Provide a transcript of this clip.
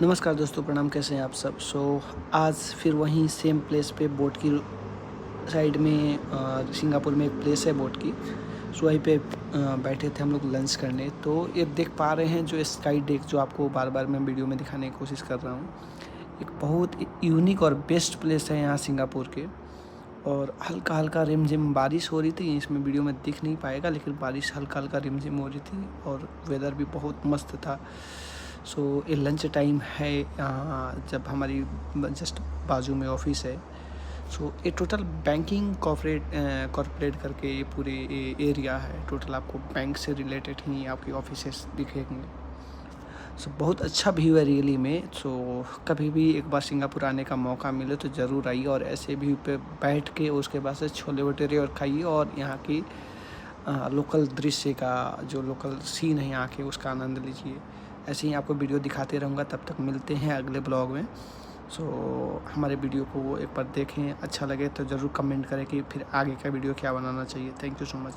नमस्कार दोस्तों, प्रणाम। कैसे हैं आप सब? आज फिर वहीं सेम प्लेस पे बोट की साइड में सिंगापुर में एक प्लेस है बोट की। वहीं पे बैठे थे हम लोग लंच करने। तो ये देख पा रहे हैं जो स्काई डेक जो आपको बार बार मैं वीडियो में दिखाने की कोशिश कर रहा हूँ। एक बहुत यूनिक और बेस्ट प्लेस है यहाँ सिंगापुर के। और हल्का हल्का रिमझिम बारिश हो रही थी, इसमें वीडियो में दिख नहीं पाएगा, लेकिन बारिश हल्का हल्का रिमझिम हो रही थी और वेदर भी बहुत मस्त था। ये लंच टाइम है यहाँ, जब हमारी जस्ट बाजू में ऑफिस है। ये टोटल बैंकिंग कॉर्पोरेट करके ये पूरे एरिया है। टोटल आपको बैंक से रिलेटेड ही आपकी ऑफिसेस दिखेंगे। बहुत अच्छा व्यू है रियली में। कभी भी एक बार सिंगापुर आने का मौका मिले तो ज़रूर आइए और ऐसे व्यू पे बैठ के उसके बाद से छोले भटूरे और खाइए और यहाँ की लोकल दृश्य का जो लोकल सीन है यहाँ के उसका आनंद लीजिए। ऐसे ही आपको वीडियो दिखाते रहूँगा। तब तक मिलते हैं अगले ब्लॉग में। हमारे वीडियो को एक बार देखें, अच्छा लगे तो ज़रूर कमेंट करें कि फिर आगे का वीडियो क्या बनाना चाहिए। Thank you so much.